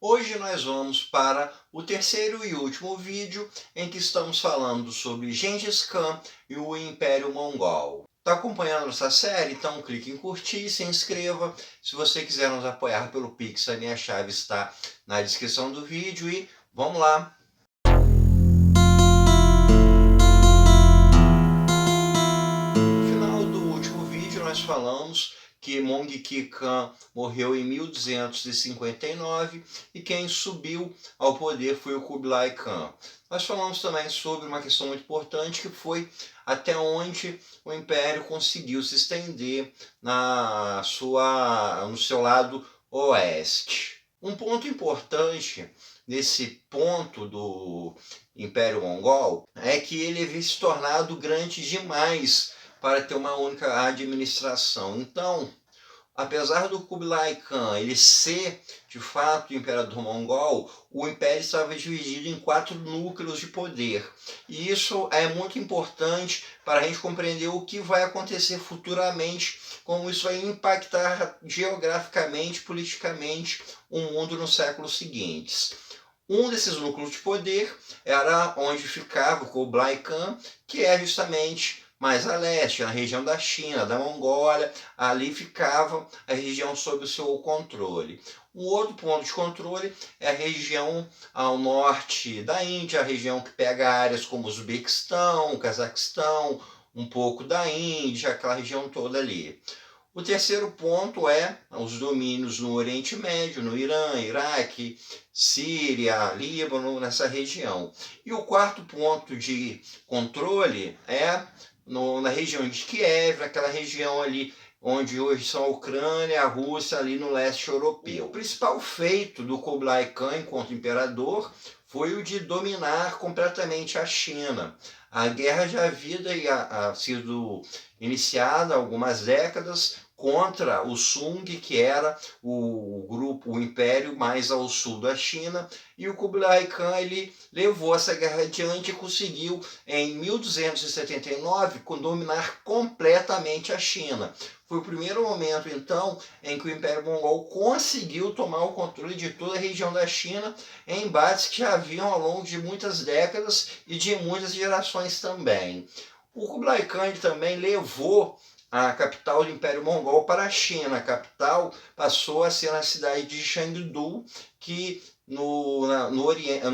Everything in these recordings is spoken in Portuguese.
Hoje nós vamos para o terceiro e último vídeo em que estamos falando sobre Gengis Khan e o Império Mongol. Está acompanhando essa série? Então clique em curtir e se inscreva. Se você quiser nos apoiar pelo Pix, a minha chave está na descrição do vídeo e vamos lá! No final do último vídeo nós falamos que Mongke Khan morreu em 1259 e quem subiu ao poder foi o Kublai Khan. Nós falamos também sobre uma questão muito importante que foi até onde o Império conseguiu se estender no seu lado oeste. Um ponto importante nesse ponto do Império Mongol é que ele havia se tornado grande demais para ter uma única administração. Então, apesar do Kublai Khan ele ser de fato o imperador mongol, o império estava dividido em 4 núcleos de poder. E isso é muito importante para a gente compreender o que vai acontecer futuramente, como isso vai impactar geograficamente, politicamente, o mundo nos séculos seguintes. Um desses núcleos de poder era onde ficava o Kublai Khan, que é justamente mais a leste, na região da China, da Mongólia, ali ficava a região sob o seu controle. Um outro ponto de controle é a região ao norte da Índia, a região que pega áreas como Uzbequistão, Cazaquistão, um pouco da Índia, aquela região toda ali. O terceiro ponto é os domínios no Oriente Médio, no Irã, Iraque, Síria, Líbano, nessa região. E o quarto ponto de controle é na região de Kiev, aquela região ali onde hoje são a Ucrânia e a Rússia, ali no leste europeu. O principal feito do Kublai Khan enquanto imperador foi o de dominar completamente a China. A guerra já havia sido iniciada há algumas décadas contra o Sung, que era o império mais ao sul da China, e o Kublai Khan ele levou essa guerra adiante e conseguiu, em 1279, dominar completamente a China. Foi o primeiro momento, então, em que o Império Mongol conseguiu tomar o controle de toda a região da China, em embates que já haviam ao longo de muitas décadas e de muitas gerações também. O Kublai Khan também levou a capital do Império Mongol para a China. A capital passou a ser na cidade de Chengdu, que no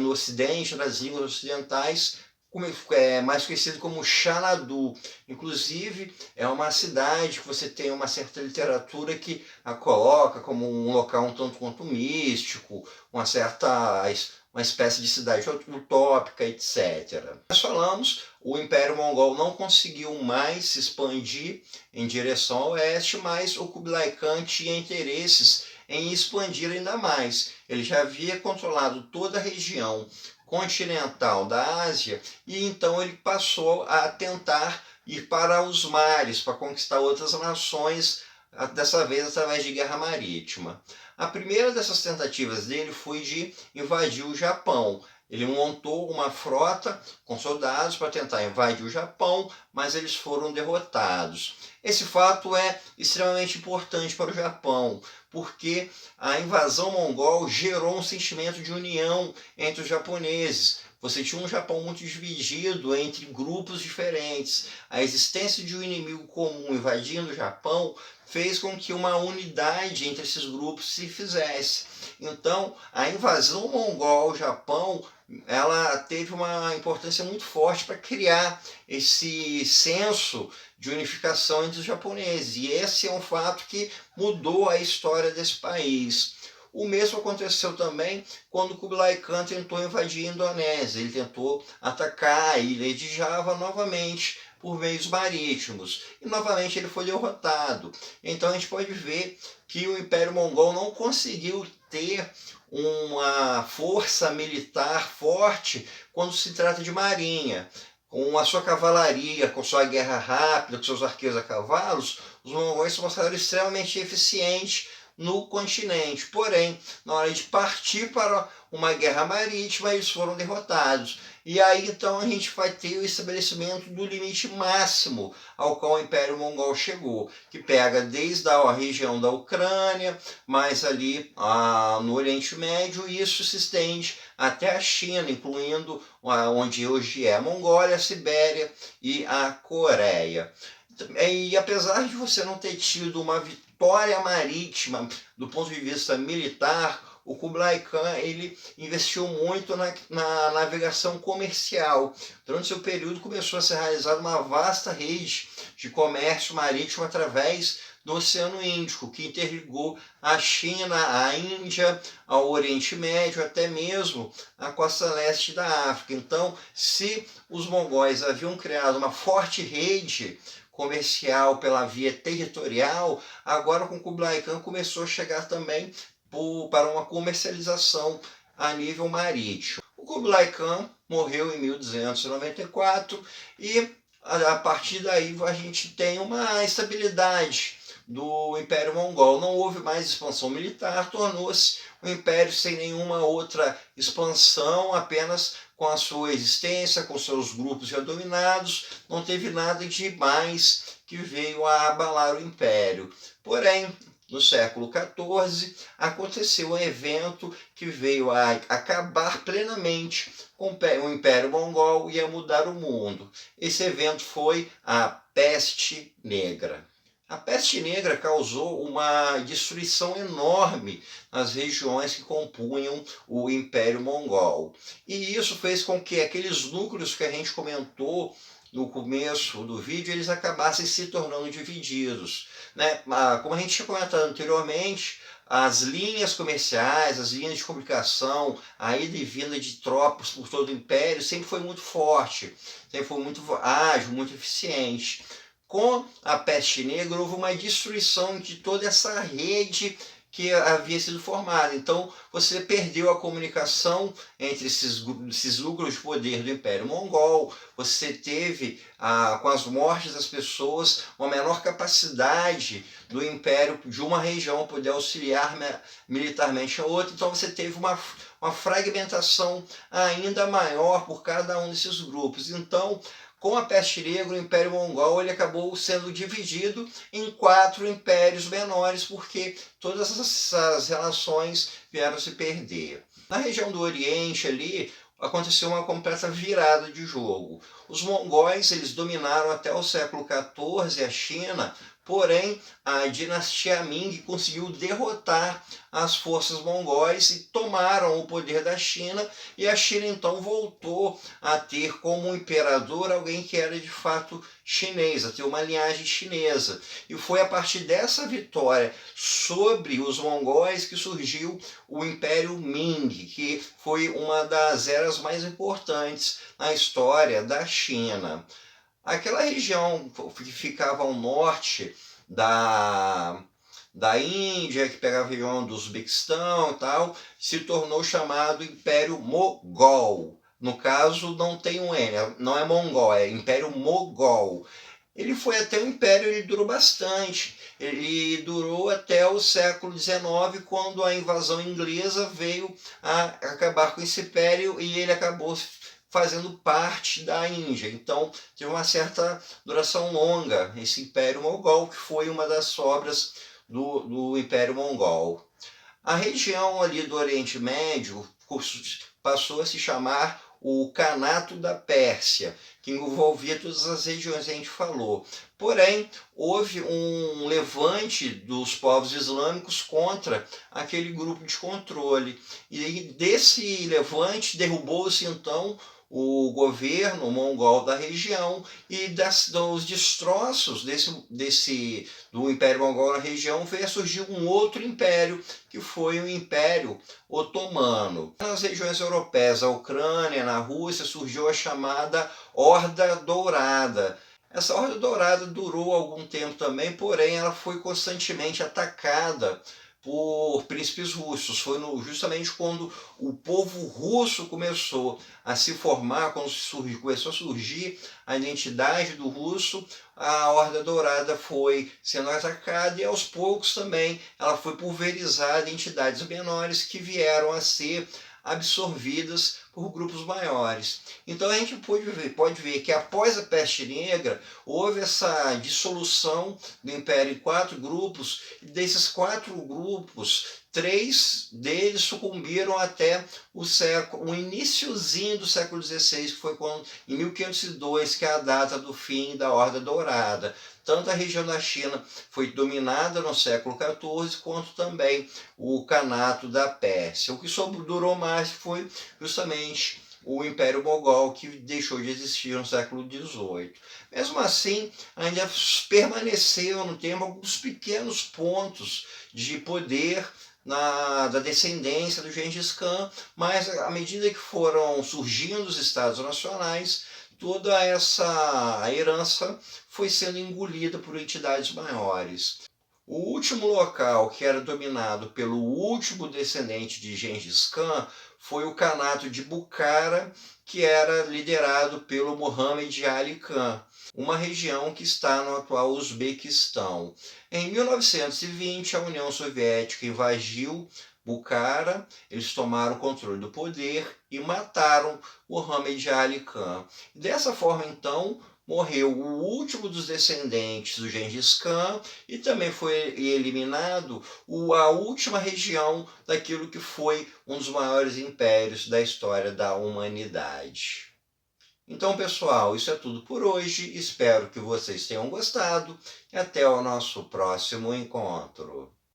ocidente, nas línguas ocidentais, é mais conhecido como Xanadu. Inclusive, é uma cidade que você tem uma certa literatura que a coloca como um local um tanto quanto místico, uma espécie de cidade utópica, etc. Nós falamos, o Império Mongol não conseguiu mais se expandir em direção ao oeste, mas o Kublai Khan tinha interesses em expandir ainda mais. Ele já havia controlado toda a região continental da Ásia e então ele passou a tentar ir para os mares, para conquistar outras nações, dessa vez através de guerra marítima. A primeira dessas tentativas dele foi de invadir o Japão. Ele montou uma frota com soldados para tentar invadir o Japão, mas eles foram derrotados. Esse fato é extremamente importante para o Japão, porque a invasão mongol gerou um sentimento de união entre os japoneses. Você tinha um Japão muito dividido entre grupos diferentes. A existência de um inimigo comum invadindo o Japão fez com que uma unidade entre esses grupos se fizesse. Então, a invasão mongol ao Japão, ela teve uma importância muito forte para criar esse senso de unificação entre os japoneses. E esse é um fato que mudou a história desse país. O mesmo aconteceu também quando Kublai Khan tentou invadir a Indonésia. Ele tentou atacar a ilha de Java novamente por meios marítimos. E novamente ele foi derrotado. Então a gente pode ver que o Império Mongol não conseguiu ter uma força militar forte quando se trata de marinha. Com a sua cavalaria, com sua guerra rápida, com seus arqueiros a cavalos, os mongóis se mostraram extremamente eficientes no continente. Porém, na hora de partir para uma guerra marítima, eles foram derrotados. E aí então a gente vai ter o estabelecimento do limite máximo ao qual o Império Mongol chegou, que pega desde a região da Ucrânia, mais ali no Oriente Médio, e isso se estende até a China, incluindo onde hoje é a Mongólia, a Sibéria e a Coreia. E apesar de você não ter tido uma vitória marítima do ponto de vista militar, o Kublai Khan ele investiu muito na navegação comercial. Durante seu período começou a ser realizada uma vasta rede de comércio marítimo através do Oceano Índico, que interligou a China, a Índia, ao Oriente Médio, até mesmo a costa leste da África. Então, se os mongóis haviam criado uma forte rede comercial pela via territorial, agora com Kublai Khan começou a chegar também para uma comercialização a nível marítimo. O Kublai Khan morreu em 1294 e a partir daí a gente tem uma estabilidade do Império Mongol. Não houve mais expansão militar, tornou-se um império sem nenhuma outra expansão, apenas com a sua existência, com seus grupos já dominados, não teve nada de mais que veio a abalar o império. Porém, no século XIV, aconteceu um evento que veio a acabar plenamente com o Império Mongol e a mudar o mundo. Esse evento foi a Peste Negra. A Peste Negra causou uma destruição enorme nas regiões que compunham o Império Mongol. E isso fez com que aqueles núcleos que a gente comentou no começo do vídeo, eles acabassem se tornando divididos, né? Como a gente tinha comentado anteriormente, as linhas comerciais, as linhas de comunicação, a ida e vinda de tropas por todo o Império sempre foi muito forte, sempre foi muito ágil, muito eficiente. Com a Peste Negra houve uma destruição de toda essa rede que havia sido formada. Então você perdeu a comunicação entre esses núcleos de poder do Império Mongol, você teve, com as mortes das pessoas, uma menor capacidade do Império de uma região poder auxiliar militarmente a outra, então você teve uma fragmentação ainda maior por cada um desses grupos. Então, com a Peste Negra, o Império Mongol ele acabou sendo dividido em 4 impérios menores, porque todas essas relações vieram se perder. Na região do Oriente ali, aconteceu uma completa virada de jogo. Os mongóis eles dominaram até o século XIV a China, porém a dinastia Ming conseguiu derrotar as forças mongóis e tomaram o poder da China, e a China então voltou a ter como imperador alguém que era de fato chinês, a ter uma linhagem chinesa. E foi a partir dessa vitória sobre os mongóis que surgiu o Império Ming, que foi uma das eras mais importantes na história da China. Aquela região que ficava ao norte da Índia, que pegava a região do Uzbequistão e tal, se tornou chamado Império Mogol. No caso, não tem um N, não é Mongol, é Império Mogol. Ele foi até o Império, ele durou bastante. Ele durou até o século XIX, quando a invasão inglesa veio a acabar com esse império e ele acabou fazendo parte da Índia. Então, teve uma certa duração longa esse Império Mongol, que foi uma das sobras do Império Mongol. A região ali do Oriente Médio passou a se chamar o Kanato da Pérsia, que envolvia todas as regiões que a gente falou. Porém, houve um levante dos povos islâmicos contra aquele grupo de controle. E desse levante derrubou-se então o governo mongol da região, e dos destroços do Império Mongol na região veio a surgir um outro império, que foi o Império Otomano. Nas regiões europeias, na Ucrânia, na Rússia, surgiu a chamada Horda Dourada. Essa Horda Dourada durou algum tempo também, porém ela foi constantemente atacada por príncipes russos. Foi justamente quando o povo russo começou a se formar, quando começou a surgir a identidade do russo, a Horda Dourada foi sendo atacada e aos poucos também ela foi pulverizada em entidades menores que vieram a ser absorvidas por grupos maiores. Então a gente pode ver que após a Peste Negra houve essa dissolução do Império em 4 grupos, e desses 4 grupos, 3 deles sucumbiram até o iniciozinho do século XVI, que foi quando, em 1502, que é a data do fim da Horda Dourada. Tanto a região da China foi dominada no século XIV, quanto também o Kanato da Pérsia. O que durou mais foi justamente o Império Mogol, que deixou de existir no século XVIII. Mesmo assim, ainda permaneceu no tempo alguns pequenos pontos de poder da descendência do Gengis Khan, mas à medida que foram surgindo os estados nacionais, toda essa herança foi sendo engolida por entidades maiores. O último local que era dominado pelo último descendente de Gengis Khan foi o Kanato de Bukhara, que era liderado pelo Muhammad Ali Khan, uma região que está no atual Uzbequistão. Em 1920, a União Soviética invadiu Bukhara, eles tomaram o controle do poder e mataram Muhammad Ali Khan. Dessa forma, então, morreu o último dos descendentes do Gengis Khan e também foi eliminado a última região daquilo que foi um dos maiores impérios da história da humanidade. Então, pessoal, isso é tudo por hoje. Espero que vocês tenham gostado e até o nosso próximo encontro.